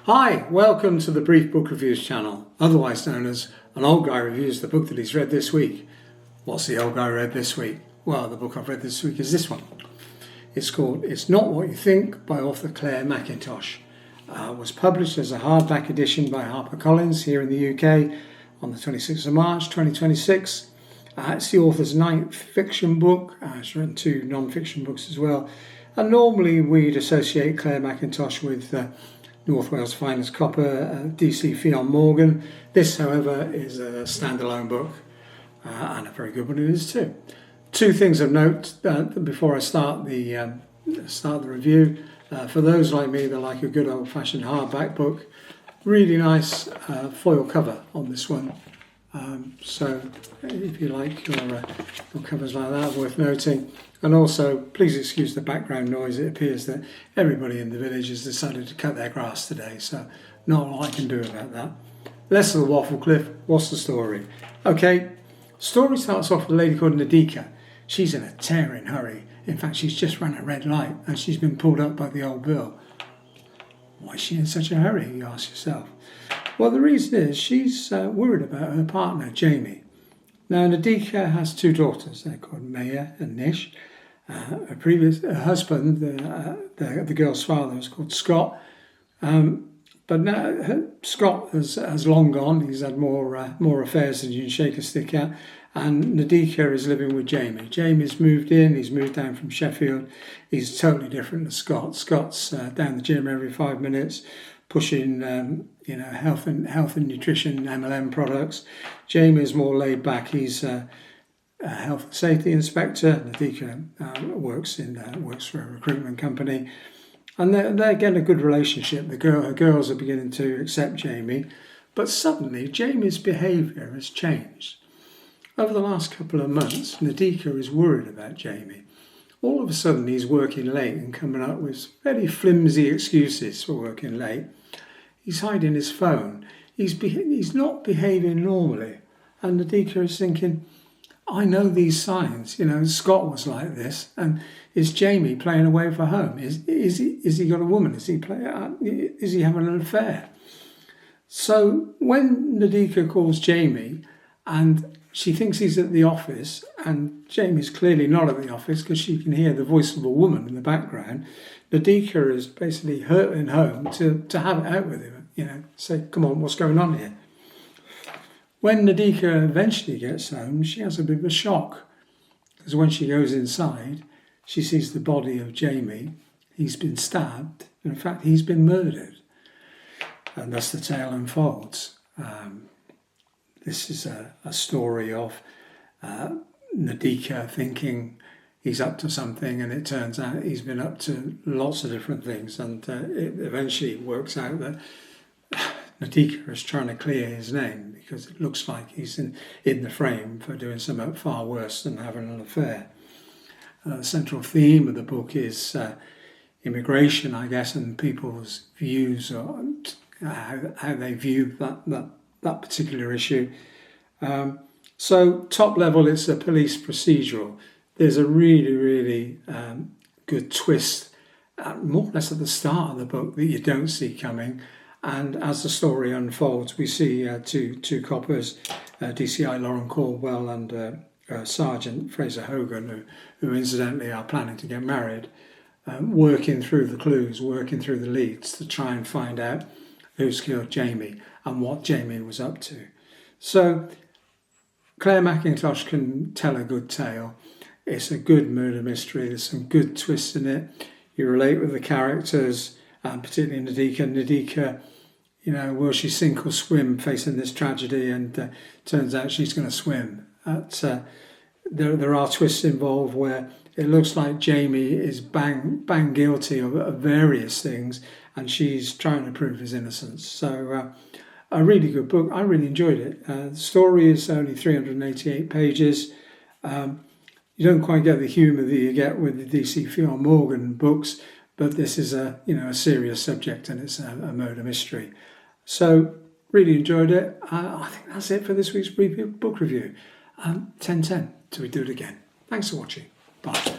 Hi, welcome to the Brief Book Reviews channel, otherwise known as An Old Guy Reviews the Book that he's read this week. What's the old guy read this week? Well, the book I've read this week is this one. It's called It's Not What You Think by author Clare Mackintosh. It was published as a hardback edition by HarperCollins here in the UK on the 26th of March 2026. It's the author's ninth fiction book. She's written two non-fiction books as well. And normally we'd associate Clare Mackintosh with North Wales' finest copper, DC Fionn Morgan. This, however, is a standalone book, and a very good one it is too. Two things of note before I start the review. For those like me that like a good old-fashioned hardback book, really nice foil cover on this one. So if you like your covers like that, worth noting. And also, please excuse the background noise. It appears that everybody in the village has decided to cut their grass today, so not a lot I can do about that. Less of the waffle cliff. What's the story? Okay, story starts off with a lady called Nadeeka. She's in a tearing hurry. In fact, she's just run a red light and she's been pulled up by the old bill. Why is she in such a hurry, you ask yourself? Well, the reason is she's worried about her partner, Jamie. Now, Nadeeka has two daughters. They're called Maya and Nish. Her husband, the girl's father, was called Scott. But now Scott has long gone. He's had more affairs than you can shake a stick at. And Nadeeka is living with Jamie. Jamie's moved in. He's moved down from Sheffield. He's totally different to Scott. Scott's down the gym every 5 minutes, pushing health and nutrition MLM products. Jamie's more laid back. He's a health and safety inspector. Nadeeka works for a recruitment company, and they're getting a good relationship. Her girls are beginning to accept Jamie, but suddenly Jamie's behaviour has changed. Over the last couple of months, Nadeeka is worried about Jamie. All of a sudden, he's working late and coming up with very flimsy excuses for working late. He's hiding his phone. He's not behaving normally. And Nadeeka is thinking, I know these signs. Scott was like this. And is Jamie playing away for home? Is he got a woman? Is he having an affair? So when Nadeeka calls Jamie and she thinks he's at the office, and Jamie's clearly not at the office because she can hear the voice of a woman in the background, Nadeeka is basically hurtling home to have it out with him, say, come on, what's going on here? When Nadeeka eventually gets home, she has a bit of a shock, because when she goes inside, she sees the body of Jamie. He's been stabbed, and in fact, he's been murdered. And thus the tale unfolds. This is a story of Nadeeka thinking he's up to something, and it turns out he's been up to lots of different things, and it eventually works out that Nadeeka is trying to clear his name because it looks like he's in the frame for doing something far worse than having an affair. The central theme of the book is immigration, I guess, and people's views on how they view that particular issue. So top level, it's a police procedural. There's a really, really good twist, more or less at the start of the book, that you don't see coming. And as the story unfolds, we see two coppers, DCI Lauren Caldwell and Sergeant Fraser Hogan, who incidentally are planning to get married, working through the clues, working through the leads to try and find out who's killed Jamie and what Jamie was up to. So Clare Mackintosh can tell a good tale. It's a good murder mystery. There's some good twists in it. You relate with the characters, particularly Nadeeka. Will she sink or swim facing this tragedy? And turns out she's going to swim. There are twists involved where it looks like Jamie is bang guilty of various things, and she's trying to prove his innocence. So a really good book. I really enjoyed it. The story is only 388 pages. You don't quite get the humour that you get with the DC Fionn Morgan books, but this is a serious subject, and it's a murder mystery. So really enjoyed it. I think that's it for this week's brief book review. 10/10 till we do it again. Thanks for watching. Bye.